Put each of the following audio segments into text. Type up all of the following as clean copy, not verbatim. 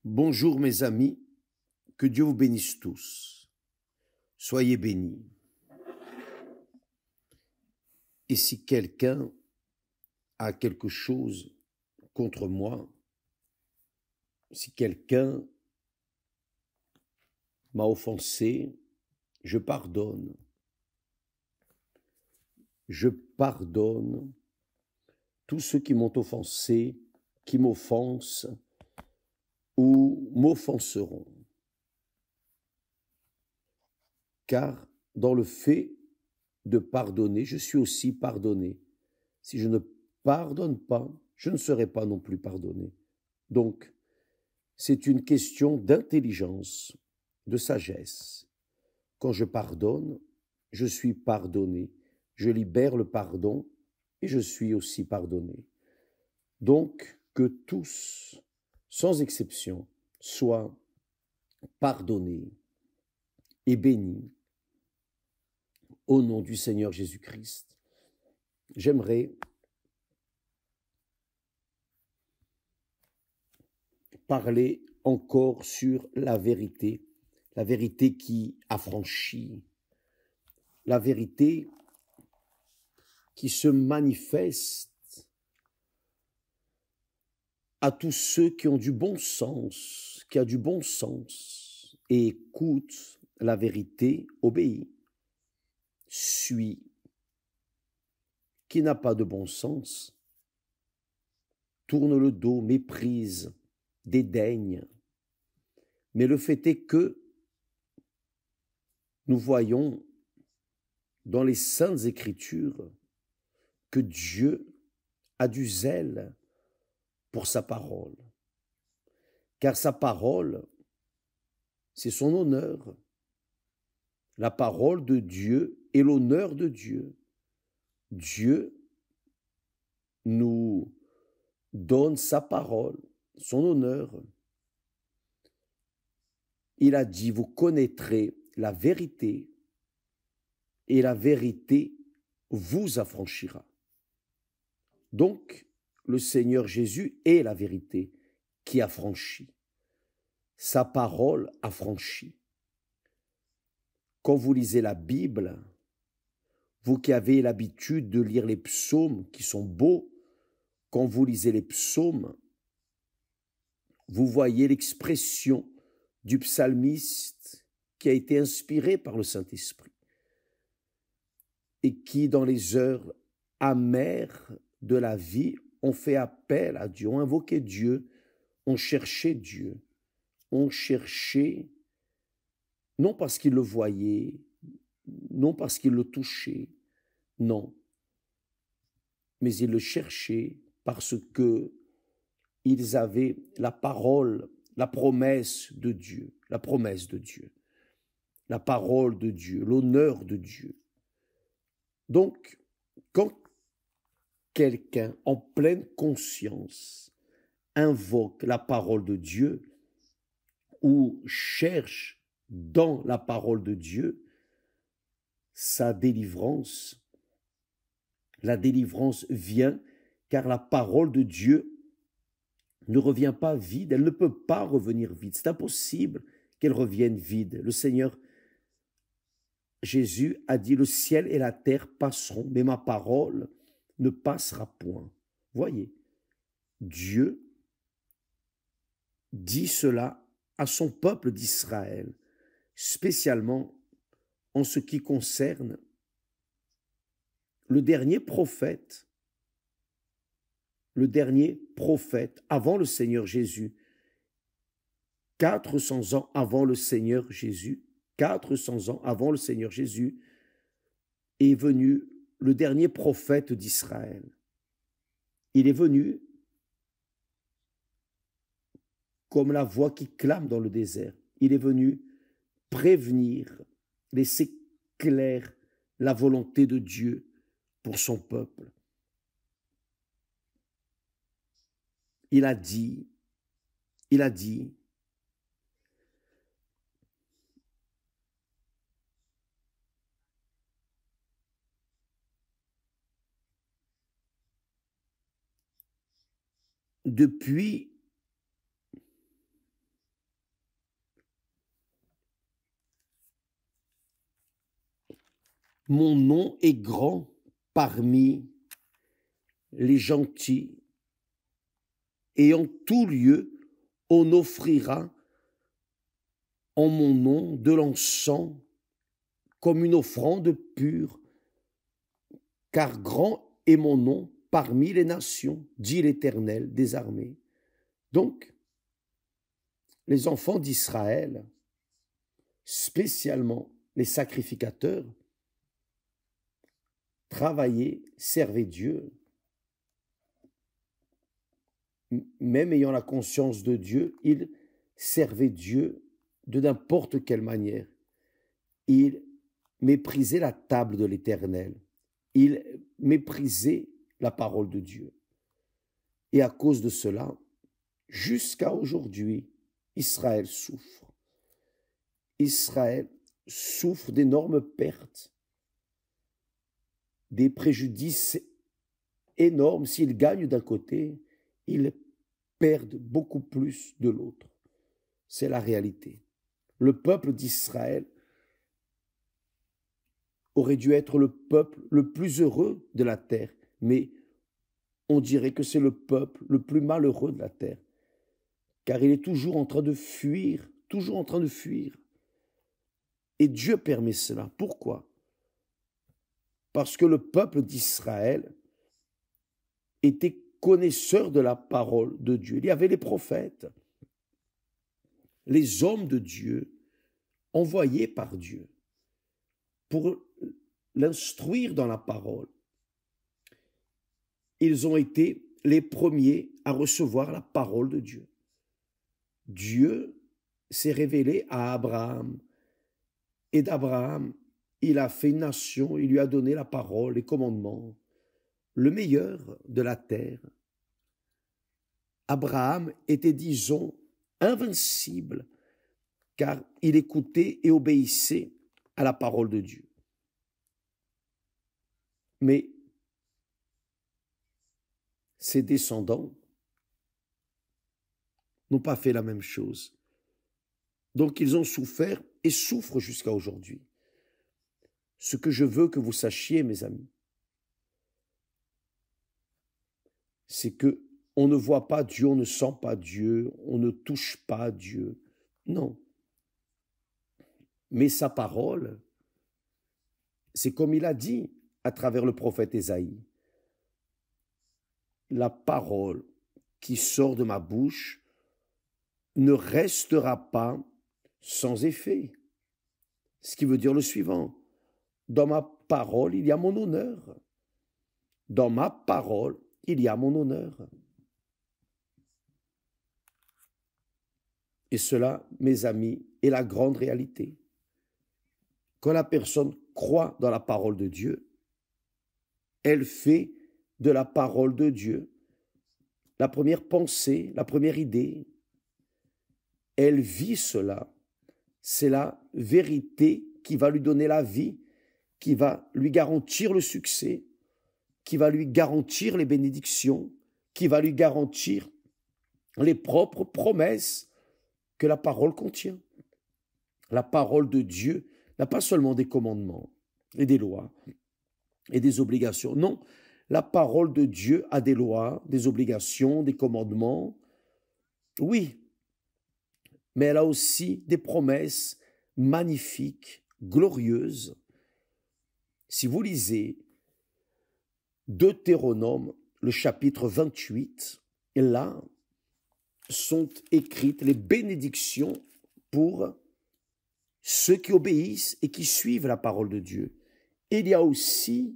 Bonjour mes amis, que Dieu vous bénisse tous. Soyez bénis. Et si quelqu'un a quelque chose contre moi, si quelqu'un m'a offensé, je pardonne. Je pardonne tous ceux qui m'ont offensé, qui m'offensent ou m'offenseront. Car dans le fait de pardonner, je suis aussi pardonné. Si je ne pardonne pas, je ne serai pas non plus pardonné. Donc, c'est une question d'intelligence, de sagesse. Quand je pardonne, je suis pardonné. Je libère le pardon et je suis aussi pardonné. Donc, que tous, sans exception, soient pardonnés et bénis au nom du Seigneur Jésus-Christ. J'aimerais parler encore sur la vérité qui affranchit, la vérité qui se manifeste à tous ceux qui ont du bon sens, qui a du bon sens et écoute la vérité, obéit, suit. Qui n'a pas de bon sens tourne le dos, méprise, dédaigne. Mais le fait est que nous voyons dans les Saintes Écritures que Dieu a du zèle pour sa parole. Car sa parole, c'est son honneur. La parole de Dieu est l'honneur de Dieu. Dieu nous donne sa parole, son honneur. Il a dit, vous connaîtrez la vérité et la vérité vous affranchira. Donc, le Seigneur Jésus est la vérité qui affranchit. Sa parole affranchit. Quand vous lisez la Bible, vous qui avez l'habitude de lire les psaumes qui sont beaux, quand vous lisez les psaumes, vous voyez l'expression du psalmiste qui a été inspiré par le Saint-Esprit et qui, dans les heures amères de la vie, ont fait appel à Dieu, ont invoqué Dieu, ont cherché Dieu, ont cherché, non parce qu'ils le voyaient, non parce qu'ils le touchaient, non, mais ils le cherchaient parce que ils avaient la parole, la promesse de Dieu, la promesse de Dieu, la parole de Dieu, l'honneur de Dieu. Donc, quand quelqu'un en pleine conscience invoque la parole de Dieu ou cherche dans la parole de Dieu sa délivrance, la délivrance vient car la parole de Dieu ne revient pas vide, elle ne peut pas revenir vide. C'est impossible qu'elle revienne vide. Le Seigneur Jésus a dit, le ciel et la terre passeront, mais ma parole ne passera point. Voyez, Dieu dit cela à son peuple d'Israël, spécialement en ce qui concerne le dernier prophète avant le Seigneur Jésus, 400 ans avant le Seigneur Jésus, 400 ans avant le Seigneur Jésus, est venu le dernier prophète d'Israël. Il est venu comme la voix qui clame dans le désert. Il est venu prévenir, laisser clair la volonté de Dieu pour son peuple. Il a dit, depuis mon nom est grand parmi les gentils, et en tout lieu, on offrira en mon nom de l'encens comme une offrande pure, car grand est mon nom parmi les nations, dit l'Éternel des armées. Donc, les enfants d'Israël, spécialement les sacrificateurs, travaillaient, servaient Dieu, même ayant la conscience de Dieu, ils servaient Dieu de n'importe quelle manière. Ils méprisaient la table de l'Éternel. Ils méprisaient la parole de Dieu. Et à cause de cela, jusqu'à aujourd'hui, Israël souffre. Israël souffre d'énormes pertes, des préjudices énormes. S'ils gagnent d'un côté, ils perdent beaucoup plus de l'autre. C'est la réalité. Le peuple d'Israël aurait dû être le peuple le plus heureux de la terre, mais on dirait que c'est le peuple le plus malheureux de la terre, car il est toujours en train de fuir, toujours en train de fuir. Et Dieu permet cela. Pourquoi? Parce que le peuple d'Israël était connaisseur de la parole de Dieu. Il y avait les prophètes, les hommes de Dieu, envoyés par Dieu pour l'instruire dans la parole. Ils ont été les premiers à recevoir la parole de Dieu. Dieu s'est révélé à Abraham, et d'Abraham, il a fait une nation, il lui a donné la parole, les commandements, le meilleur de la terre. Abraham était, disons, invincible, car il écoutait et obéissait à la parole de Dieu. Mais ses descendants n'ont pas fait la même chose. Donc ils ont souffert et souffrent jusqu'à aujourd'hui. Ce que je veux que vous sachiez, mes amis, c'est que on ne voit pas Dieu, on ne sent pas Dieu, on ne touche pas Dieu. Non. Mais sa parole, c'est comme il a dit à travers le prophète Ésaïe. La parole qui sort de ma bouche ne restera pas sans effet. Ce qui veut dire le suivant. Dans ma parole, il y a mon honneur. Dans ma parole, il y a mon honneur. Et cela, mes amis, est la grande réalité. Quand la personne croit dans la parole de Dieu, elle fait de la parole de Dieu la première pensée, la première idée. Elle vit cela. C'est la vérité qui va lui donner la vie, qui va lui garantir le succès, qui va lui garantir les bénédictions, qui va lui garantir les propres promesses que la parole contient. La parole de Dieu n'a pas seulement des commandements et des lois et des obligations. Non, la parole de Dieu a des lois, des obligations, des commandements. Oui, mais elle a aussi des promesses magnifiques, glorieuses. Si vous lisez Deutéronome, le chapitre 28, là sont écrites les bénédictions pour ceux qui obéissent et qui suivent la parole de Dieu. Et il y a aussi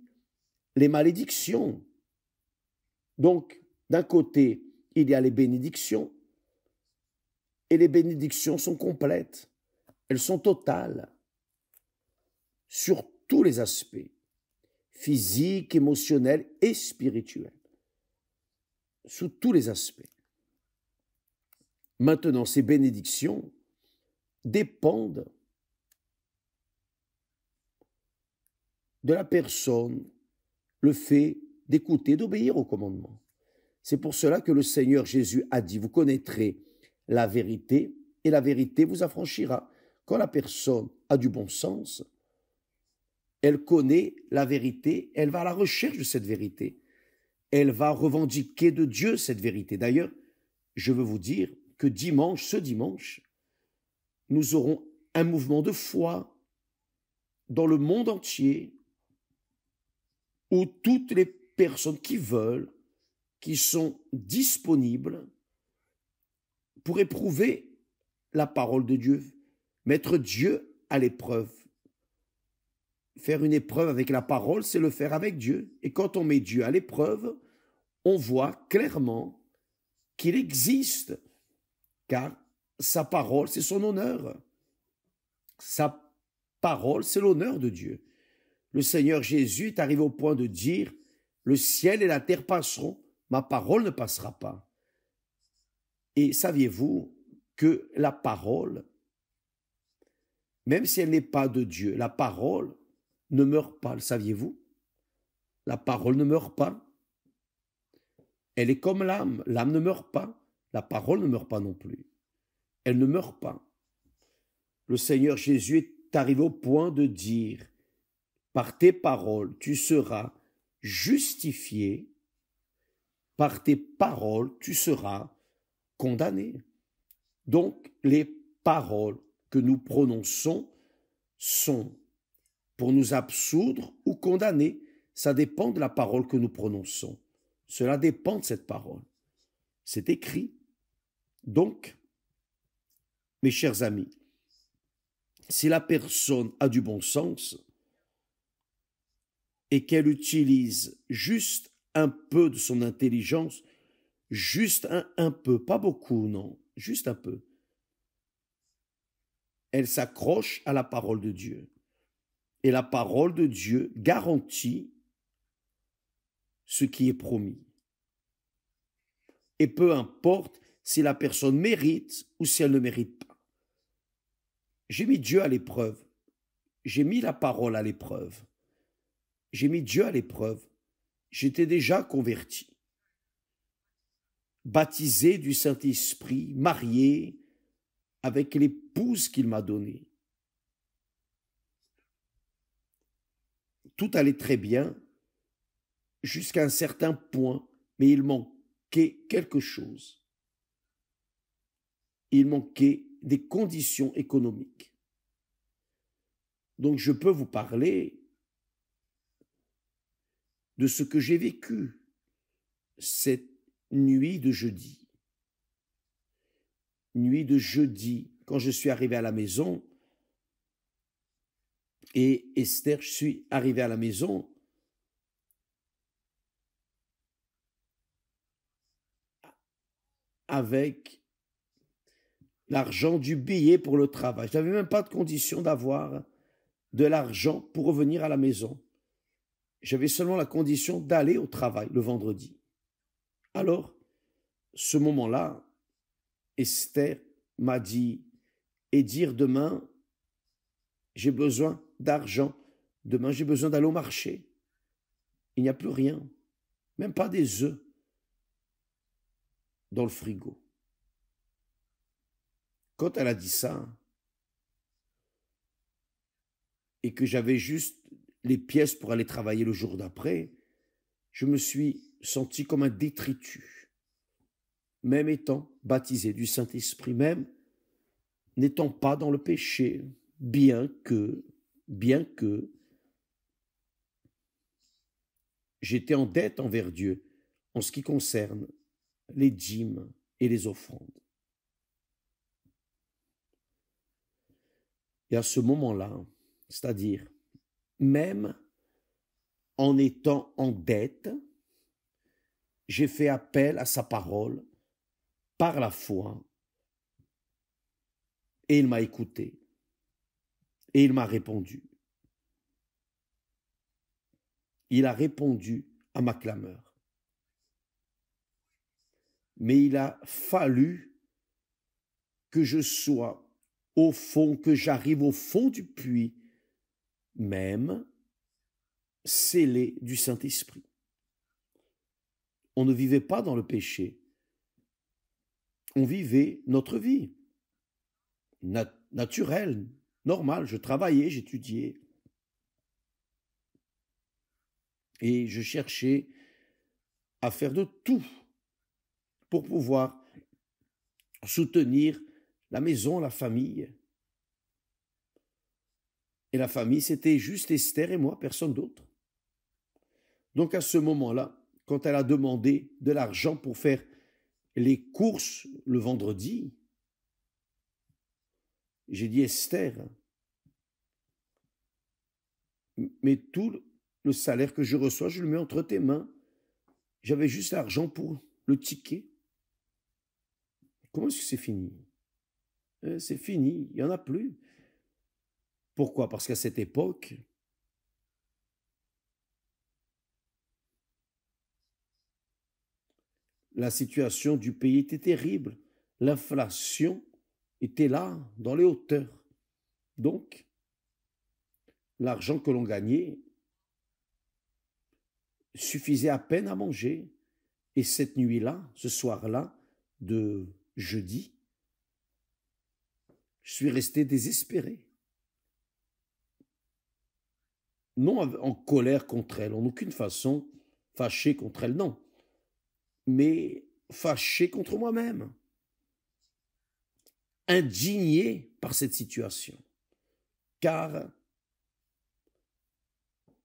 les malédictions. Donc, d'un côté, il y a les bénédictions, et les bénédictions sont complètes, elles sont totales, sur tous les aspects, physiques, émotionnels et spirituels, sous tous les aspects. Maintenant, ces bénédictions dépendent de la personne, le fait d'écouter, d'obéir au commandement. C'est pour cela que le Seigneur Jésus a dit, vous connaîtrez la vérité et la vérité vous affranchira. Quand la personne a du bon sens, elle connaît la vérité, elle va à la recherche de cette vérité. Elle va revendiquer de Dieu cette vérité. D'ailleurs, je veux vous dire que ce dimanche, nous aurons un mouvement de foi dans le monde entier où toutes les personnes qui veulent, qui sont disponibles pour éprouver la parole de Dieu, mettre Dieu à l'épreuve. Faire une épreuve avec la parole, c'est le faire avec Dieu. Et quand on met Dieu à l'épreuve, on voit clairement qu'il existe, car sa parole, c'est son honneur. Sa parole, c'est l'honneur de Dieu. Le Seigneur Jésus est arrivé au point de dire, le ciel et la terre passeront, ma parole ne passera pas. Et saviez-vous que la parole, même si elle n'est pas de Dieu, la parole ne meurt pas, le saviez-vous? La parole ne meurt pas. Elle est comme l'âme. L'âme ne meurt pas. La parole ne meurt pas non plus. Elle ne meurt pas. Le Seigneur Jésus est arrivé au point de dire, par tes paroles, tu seras justifié. Par tes paroles, tu seras condamné. Donc, les paroles que nous prononçons sont pour nous absoudre ou condamner. Ça dépend de la parole que nous prononçons. Cela dépend de cette parole. C'est écrit. Donc, mes chers amis, si la personne a du bon sens et qu'elle utilise juste un peu de son intelligence, juste un peu, pas beaucoup, non, juste un peu, elle s'accroche à la parole de Dieu. Et la parole de Dieu garantit ce qui est promis. Et peu importe si la personne mérite ou si elle ne mérite pas. J'ai mis Dieu à l'épreuve. J'ai mis la parole à l'épreuve. J'ai mis Dieu à l'épreuve. J'étais déjà converti, baptisé du Saint-Esprit, marié avec l'épouse qu'il m'a donnée. Tout allait très bien jusqu'à un certain point, mais il manquait quelque chose. Il manquait des conditions économiques. Donc je peux vous parler de ce que j'ai vécu cette nuit de jeudi. Nuit de jeudi, quand je suis arrivé à la maison, et Esther, je suis arrivé à la maison, avec l'argent du billet pour le travail. Je n'avais même pas de condition d'avoir de l'argent pour revenir à la maison. J'avais seulement la condition d'aller au travail le vendredi. Alors, ce moment-là, Esther m'a dit, et dire demain, j'ai besoin d'argent. Demain, j'ai besoin d'aller au marché. Il n'y a plus rien, même pas des œufs dans le frigo. Quand elle a dit ça, et que j'avais juste les pièces pour aller travailler le jour d'après, je me suis senti comme un détritus, même étant baptisé du Saint-Esprit, même n'étant pas dans le péché, bien que j'étais en dette envers Dieu en ce qui concerne les dîmes et les offrandes. Et à ce moment-là, c'est-à-dire même en étant en dette, j'ai fait appel à sa parole par la foi et il m'a écouté et il m'a répondu. Il a répondu à ma clameur. Mais il a fallu que je sois au fond, que j'arrive au fond du puits, même scellé du Saint-Esprit. On ne vivait pas dans le péché. On vivait notre vie naturelle, normale. Je travaillais, j'étudiais. Et je cherchais à faire de tout pour pouvoir soutenir la maison, la famille. Et la famille, c'était juste Esther et moi, personne d'autre. Donc à ce moment-là, quand elle a demandé de l'argent pour faire les courses le vendredi, j'ai dit Esther, mais tout le salaire que je reçois, je le mets entre tes mains. J'avais juste l'argent pour le ticket. Comment est-ce que c'est fini? C'est fini, il n'y en a plus. Pourquoi? Parce qu'à cette époque, la situation du pays était terrible. L'inflation était là, dans les hauteurs. Donc, l'argent que l'on gagnait suffisait à peine à manger. Et cette nuit-là, ce soir-là, de jeudi, je suis resté désespéré. Non en colère contre elle, en aucune façon fâché contre elle, non, mais fâché contre moi-même, indigné par cette situation, car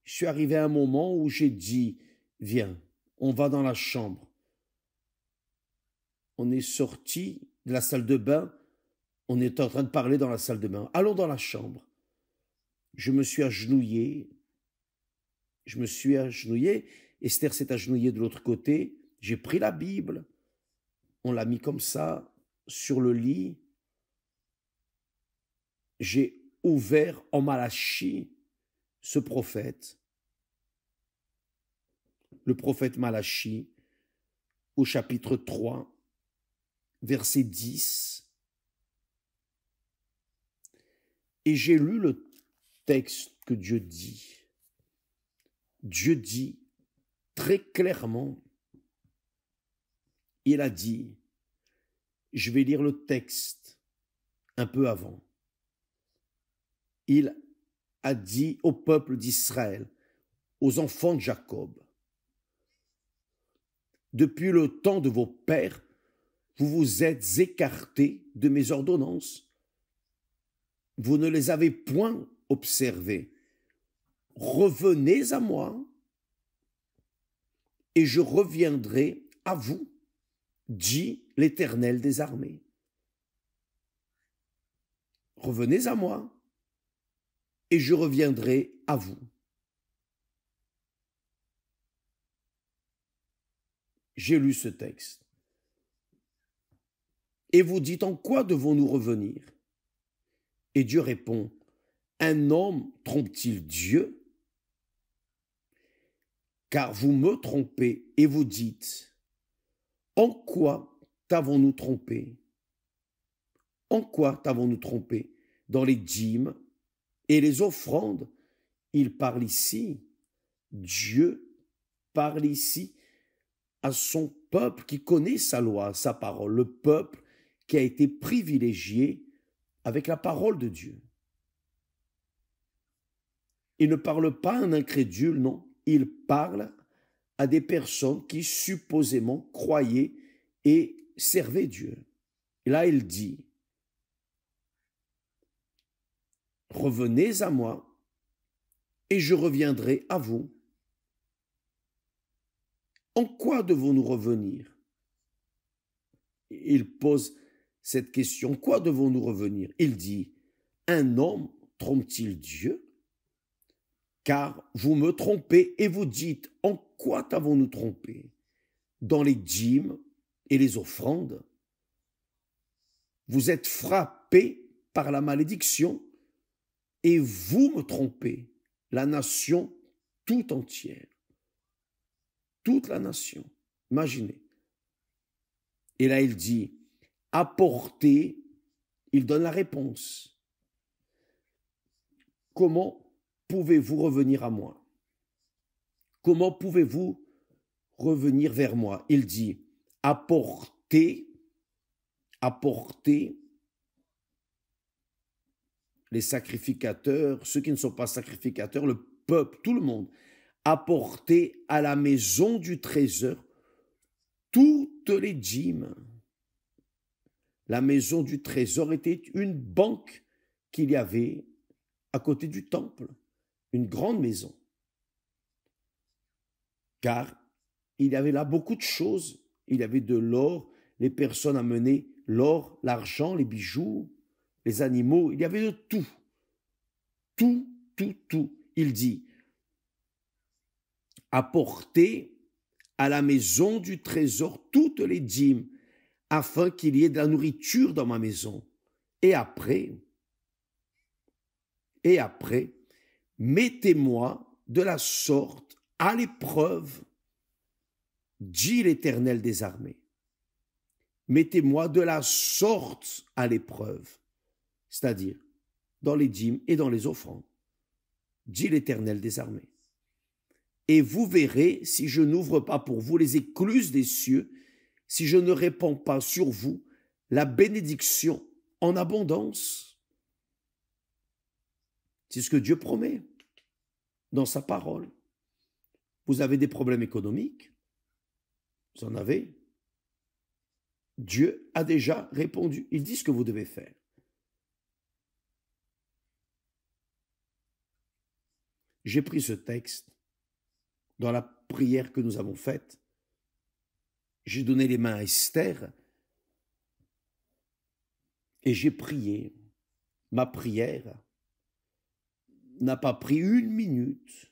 je suis arrivé à un moment où j'ai dit, viens, on va dans la chambre. On est sorti de la salle de bain, on est en train de parler dans la salle de bain. Allons dans la chambre. Je me suis agenouillé, Esther s'est agenouillée de l'autre côté, j'ai pris la Bible, on l'a mis comme ça sur le lit, j'ai ouvert en Malachie ce prophète, le prophète Malachie, au chapitre 3, verset 10, et j'ai lu le texte que Dieu dit. Dieu dit très clairement, il a dit, je vais lire le texte un peu avant. Il a dit au peuple d'Israël, aux enfants de Jacob, depuis le temps de vos pères, vous vous êtes écartés de mes ordonnances. Vous ne les avez point observées. Revenez à moi et je reviendrai à vous, dit l'Éternel des armées. Revenez à moi et je reviendrai à vous. J'ai lu ce texte. Et vous dites, en quoi devons-nous revenir? Et Dieu répond, un homme trompe-t-il Dieu? Car vous me trompez et vous dites, en quoi t'avons-nous trompé? En quoi t'avons-nous trompé? Dans les dîmes et les offrandes. Il parle ici, Dieu parle ici à son peuple qui connaît sa loi, sa parole, le peuple qui a été privilégié avec la parole de Dieu. Il ne parle pas à un incrédule, non. Il parle à des personnes qui supposément croyaient et servaient Dieu. Et là, il dit, revenez à moi et je reviendrai à vous. En quoi devons-nous revenir? Il pose cette question, quoi devons-nous revenir? Il dit, un homme trompe-t-il Dieu? Car vous me trompez et vous dites, en quoi t'avons-nous trompé? Dans les dîmes et les offrandes. Vous êtes frappés par la malédiction et vous me trompez, la nation tout entière. Toute la nation. Imaginez. Et là, il dit, apportez, il donne la réponse. Comment pouvez-vous revenir à moi? Comment pouvez-vous revenir vers moi? Il dit, apportez les sacrificateurs, ceux qui ne sont pas sacrificateurs, le peuple, tout le monde, apportez à la maison du trésor toutes les dîmes. La maison du trésor était une banque qu'il y avait à côté du temple, une grande maison. Car il y avait là beaucoup de choses. Il y avait de l'or, les personnes amenaient l'or, l'argent, les bijoux, les animaux, il y avait de tout. Tout, tout, tout. Il dit, apportez à la maison du trésor toutes les dîmes, afin qu'il y ait de la nourriture dans ma maison. Et après, mettez-moi de la sorte à l'épreuve, dit l'Éternel des armées. Mettez-moi de la sorte à l'épreuve, c'est-à-dire dans les dîmes et dans les offrandes, dit l'Éternel des armées. Et vous verrez si je n'ouvre pas pour vous les écluses des cieux, si je ne répands pas sur vous la bénédiction en abondance. C'est ce que Dieu promet dans sa parole. Vous avez des problèmes économiques? Vous en avez? Dieu a déjà répondu. Il dit ce que vous devez faire. J'ai pris ce texte dans la prière que nous avons faite. J'ai donné les mains à Esther et j'ai prié. Ma prière n'a pas pris 1 minute,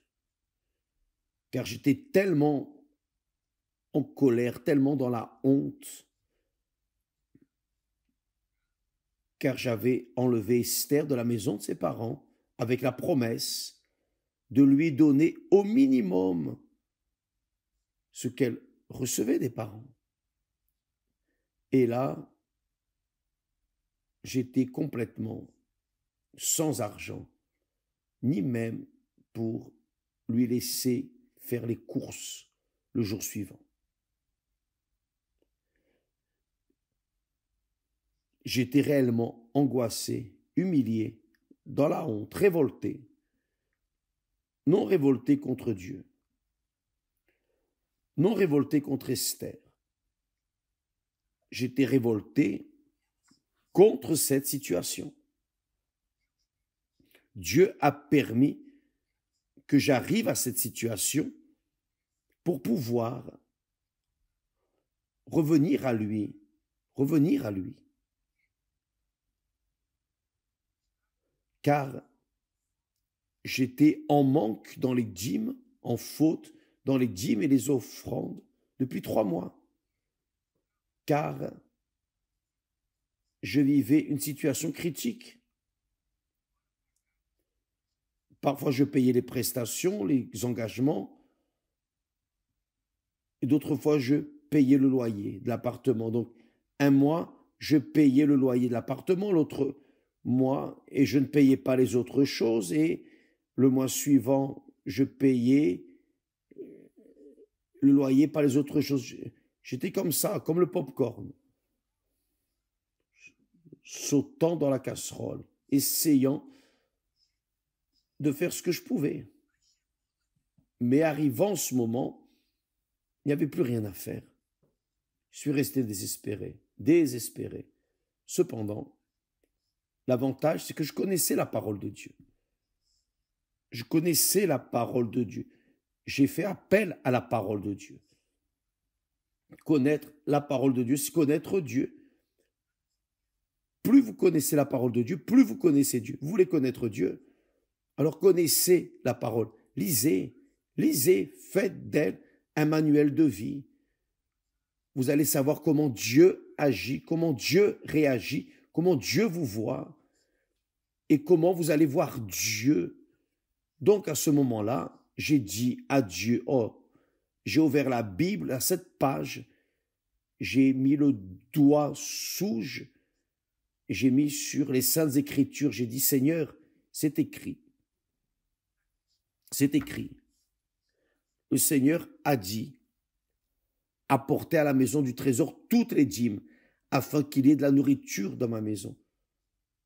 car j'étais tellement en colère, tellement dans la honte, car j'avais enlevé Esther de la maison de ses parents avec la promesse de lui donner au minimum ce qu'elle recevait des parents. Et là, j'étais complètement sans argent, ni même pour lui laisser faire les courses le jour suivant. J'étais réellement angoissé, humilié, dans la honte, révolté. Non révolté contre Dieu, non révolté contre Esther. J'étais révolté contre cette situation. Dieu a permis que j'arrive à cette situation pour pouvoir revenir à lui. Car j'étais en manque dans les dîmes, en faute dans les dîmes et les offrandes depuis 3 mois. Car je vivais une situation critique. Parfois, je payais les prestations, les engagements, et d'autres fois, je payais le loyer de l'appartement. Donc, un mois, je payais le loyer de l'appartement, l'autre mois, et je ne payais pas les autres choses, et le mois suivant, je payais le loyer, pas les autres choses. J'étais comme ça, comme le pop-corn, sautant dans la casserole, essayant de faire ce que je pouvais. Mais arrivant ce moment, il n'y avait plus rien à faire. Je suis resté désespéré. Cependant, l'avantage, c'est que je connaissais la parole de Dieu. Je connaissais la parole de Dieu. J'ai fait appel à la parole de Dieu. Connaître la parole de Dieu, c'est connaître Dieu. Plus vous connaissez la parole de Dieu, plus vous connaissez Dieu. Vous voulez connaître Dieu? Alors connaissez la parole. Lisez, faites d'elle un manuel de vie. Vous allez savoir comment Dieu agit, comment Dieu réagit, comment Dieu vous voit et comment vous allez voir Dieu. Donc à ce moment-là, j'ai dit à Dieu, j'ai ouvert la Bible à cette page, j'ai mis le doigt souge, j'ai mis sur les Saintes Écritures, j'ai dit, Seigneur, c'est écrit. C'est écrit. Le Seigneur a dit, apportez à la maison du trésor toutes les dîmes, afin qu'il y ait de la nourriture dans ma maison.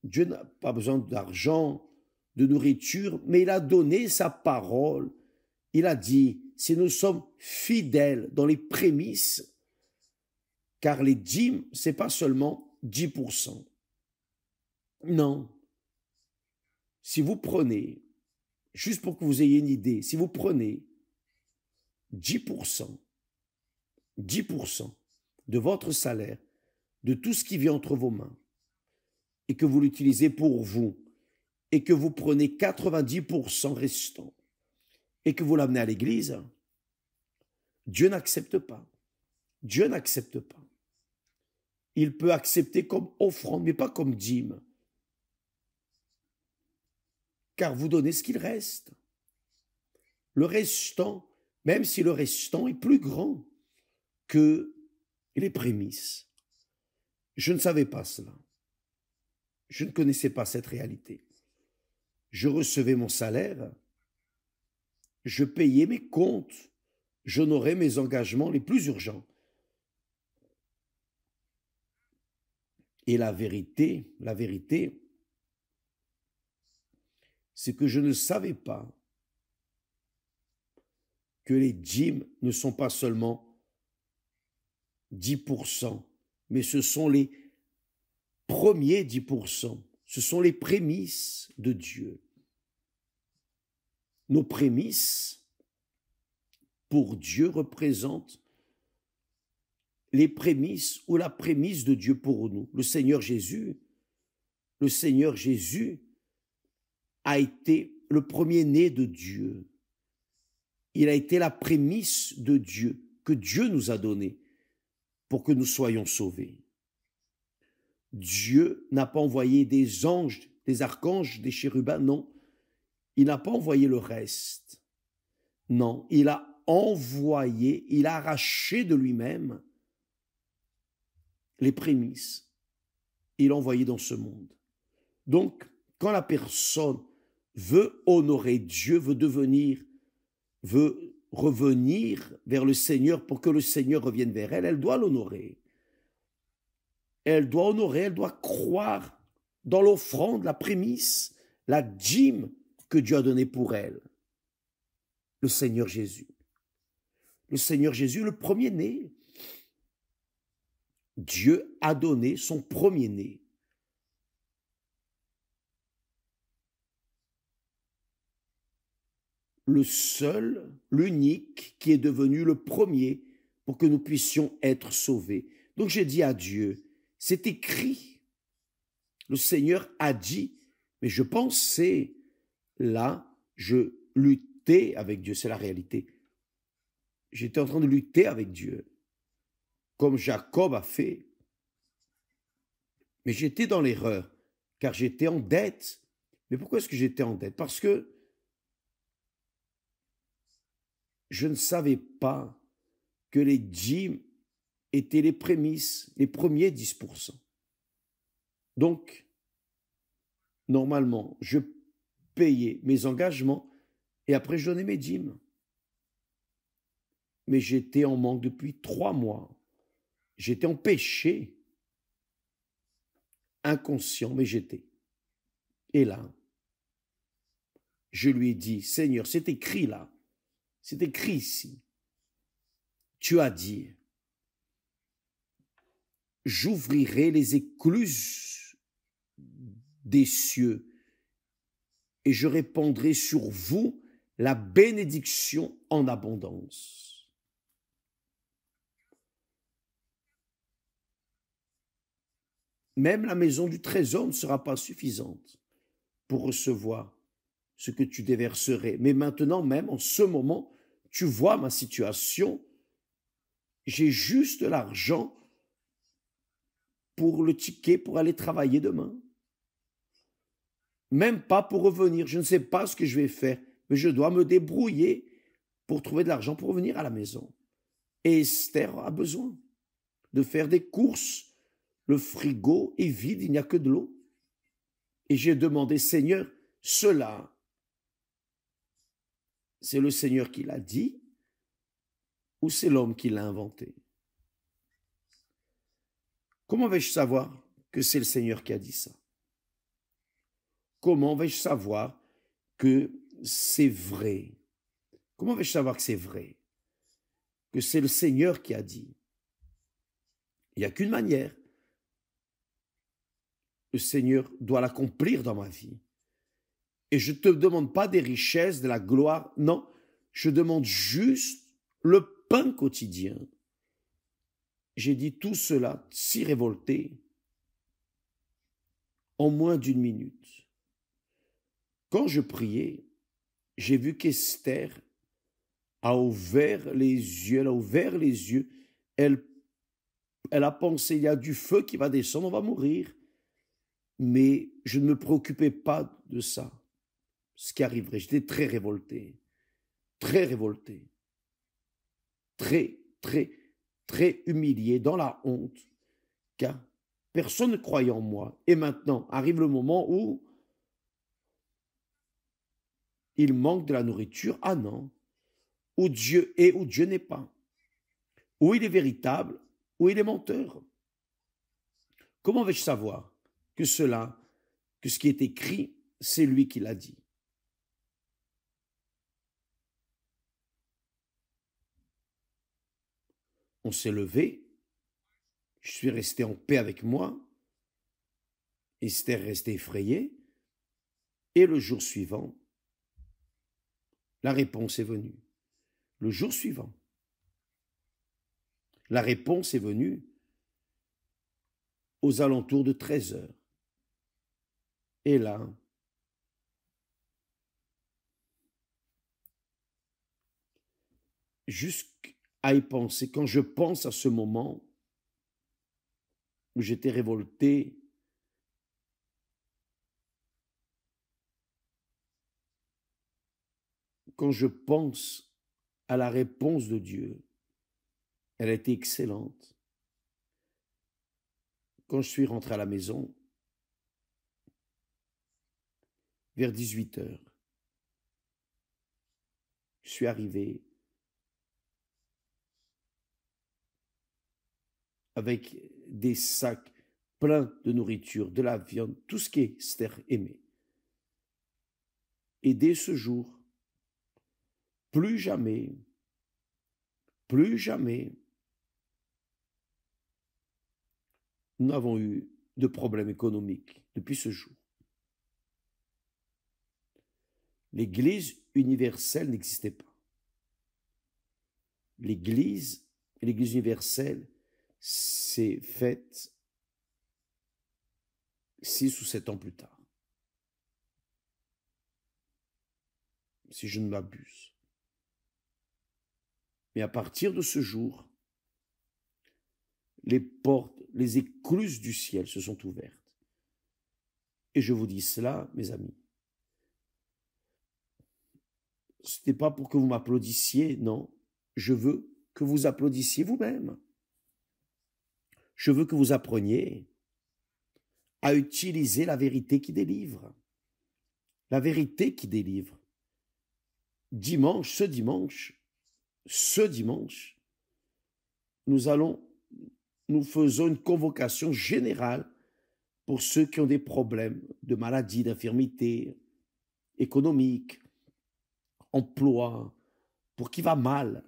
Dieu n'a pas besoin d'argent, de nourriture, mais il a donné sa parole. Il a dit, si nous sommes fidèles dans les prémices, car les dîmes, ce n'est pas seulement 10%. Non. Si vous prenez, juste pour que vous ayez une idée, si vous prenez 10%, 10% de votre salaire, de tout ce qui vient entre vos mains, et que vous l'utilisez pour vous, et que vous prenez 90% restant, et que vous l'amenez à l'église, Dieu n'accepte pas. Dieu n'accepte pas. Il peut accepter comme offrande, mais pas comme dîme. Car vous donnez ce qu'il reste. Le restant, même si le restant est plus grand que les prémices. Je ne savais pas cela. Je ne connaissais pas cette réalité. Je recevais mon salaire, je payais mes comptes, j'honorais mes engagements les plus urgents. Et la vérité, c'est que je ne savais pas que les dîmes ne sont pas seulement 10%, mais ce sont les premiers 10%. Ce sont les prémices de Dieu. Nos prémices, pour Dieu, représentent les prémices ou la prémisse de Dieu pour nous. Le Seigneur Jésus a été le premier-né de Dieu. Il a été la prémisse de Dieu, que Dieu nous a donnée pour que nous soyons sauvés. Dieu n'a pas envoyé des anges, des archanges, des chérubins, non. Il n'a pas envoyé le reste. Non, il a envoyé, il a arraché de lui-même les prémices. Il l'a envoyé dans ce monde. Donc, quand la personne veut honorer Dieu, veut revenir vers le Seigneur pour que le Seigneur revienne vers elle, elle doit l'honorer. Elle doit honorer, elle doit croire dans l'offrande, la prémisse, la dîme que Dieu a donnée pour elle. Le Seigneur Jésus. Le Seigneur Jésus, le premier-né. Dieu a donné son premier-né. Le seul, l'unique qui est devenu le premier pour que nous puissions être sauvés. Donc j'ai dit à Dieu, c'est écrit. Le Seigneur a dit, mais je pensais, là, je luttais avec Dieu, c'est la réalité. J'étais en train de lutter avec Dieu, comme Jacob a fait. Mais j'étais dans l'erreur, car j'étais en dette. Mais pourquoi est-ce que j'étais en dette? Parce que je ne savais pas que les dîmes étaient les prémices, les premiers 10%. Donc, normalement, je payais mes engagements et après je donnais mes dîmes. Mais j'étais en manque depuis 3 mois. J'étais en péché. Inconscient, mais j'étais. Et là, je lui ai dit, Seigneur, c'est écrit là. C'est écrit ici. Tu as dit, j'ouvrirai les écluses des cieux et je répandrai sur vous la bénédiction en abondance. Même la maison du trésor ne sera pas suffisante pour recevoir ce que tu déverserais. Mais maintenant même, en ce moment, tu vois ma situation. J'ai juste l'argent pour le ticket pour aller travailler demain. Même pas pour revenir. Je ne sais pas ce que je vais faire, mais je dois me débrouiller pour trouver de l'argent pour revenir à la maison. Et Esther a besoin de faire des courses. Le frigo est vide, il n'y a que de l'eau. Et j'ai demandé, Seigneur, cela, c'est le Seigneur qui l'a dit ou c'est l'homme qui l'a inventé? Comment vais-je savoir que c'est le Seigneur qui a dit ça? Comment vais-je savoir que c'est vrai? Comment vais-je savoir que c'est vrai? Que c'est le Seigneur qui a dit? Il n'y a qu'une manière. Le Seigneur doit l'accomplir dans ma vie. Et je ne te demande pas des richesses, de la gloire. Non, je demande juste le pain quotidien. J'ai dit tout cela si révolté en moins d'une minute. Quand je priais, j'ai vu qu'Esther a ouvert les yeux, elle a pensé, il y a du feu qui va descendre, on va mourir. Mais je ne me préoccupais pas de ça, ce qui arriverait. J'étais très révolté, très humilié, dans la honte, car personne ne croyait en moi. Et maintenant arrive le moment où il manque de la nourriture. Ah non, où Dieu est, où Dieu n'est pas, où il est véritable, où il est menteur. Comment vais-je savoir que ce qui est écrit, c'est lui qui l'a dit? On s'est levé, je suis resté en paix avec moi, Esther est restée effrayée, et le jour suivant, la réponse est venue. Le jour suivant, la réponse est venue aux alentours de 13 heures. Et là, jusqu'à y penser, quand je pense à ce moment où j'étais révolté, quand je pense à la réponse de Dieu, elle a été excellente. Quand je suis rentré à la maison, vers 18 heures, je suis arrivé avec des sacs pleins de nourriture, de la viande, tout ce qu'Esther aimait. Et dès ce jour, plus jamais, nous n'avons eu de problème économique depuis ce jour. L'Église universelle n'existait pas. L'Église universelle s'est faite 6 ou 7 ans plus tard, si je ne m'abuse. Mais à partir de ce jour, les portes, les écluses du ciel se sont ouvertes. Et je vous dis cela, mes amis. Ce n'est pas pour que vous m'applaudissiez, non. Je veux que vous applaudissiez vous-même. Je veux que vous appreniez à utiliser la vérité qui délivre. La vérité qui délivre. Ce dimanche, nous faisons une convocation générale pour ceux qui ont des problèmes de maladie, d'infirmité économique, emploi, pour qui va mal,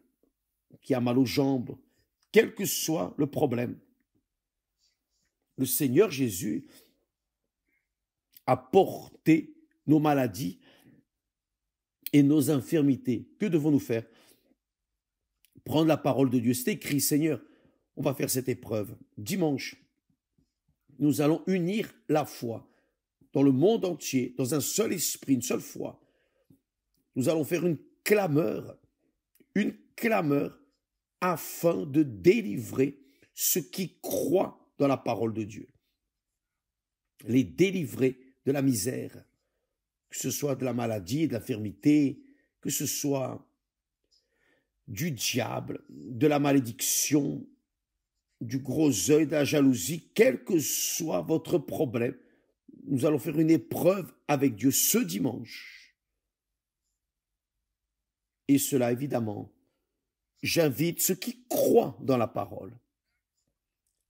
qui a mal aux jambes, quel que soit le problème. Le Seigneur Jésus a porté nos maladies et nos infirmités. Que devons-nous faire? Prendre la parole de Dieu. C'est écrit, Seigneur, on va faire cette épreuve. Dimanche, nous allons unir la foi dans le monde entier, dans un seul esprit, une seule foi. Nous allons faire une clameur afin de délivrer ceux qui croient dans la parole de Dieu. Les délivrer de la misère, que ce soit de la maladie, de l'infirmité, que ce soit du diable, de la malédiction, du gros œil, de la jalousie, quel que soit votre problème, nous allons faire une épreuve avec Dieu ce dimanche. Et cela, évidemment, j'invite ceux qui croient dans la parole.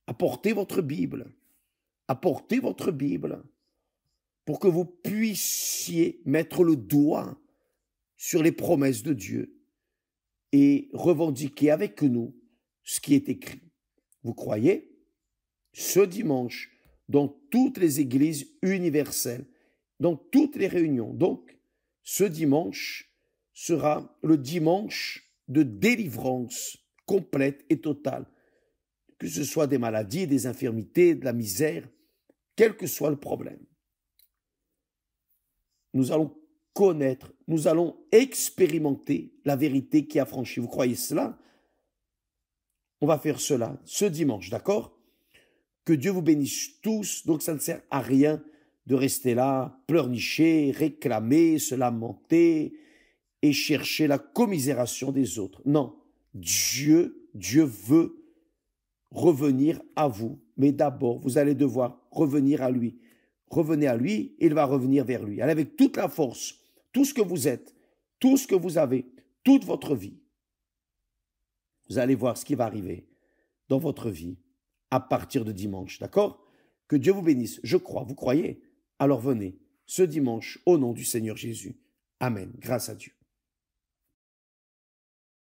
Apportez votre Bible pour que vous puissiez mettre le doigt sur les promesses de Dieu et revendiquer avec nous ce qui est écrit. Vous croyez? Ce dimanche, dans toutes les églises universelles, dans toutes les réunions. Donc, ce dimanche sera le dimanche de délivrance complète et totale. Que ce soit des maladies, des infirmités, de la misère, quel que soit le problème. Nous allons connaître, nous allons expérimenter la vérité qui a franchi. Vous croyez cela? On va faire cela ce dimanche, d'accord? Que Dieu vous bénisse tous. Donc ça ne sert à rien de rester là, pleurnicher, réclamer, se lamenter et chercher la commisération des autres. Non, Dieu veut revenir à vous. Mais d'abord, vous allez devoir revenir à lui. Revenez à lui, il va revenir vers lui. Allez avec toute la force, tout ce que vous êtes, tout ce que vous avez, toute votre vie. Vous allez voir ce qui va arriver dans votre vie à partir de dimanche, d'accord? Que Dieu vous bénisse. Je crois, vous croyez? Alors venez ce dimanche au nom du Seigneur Jésus. Amen. Grâce à Dieu.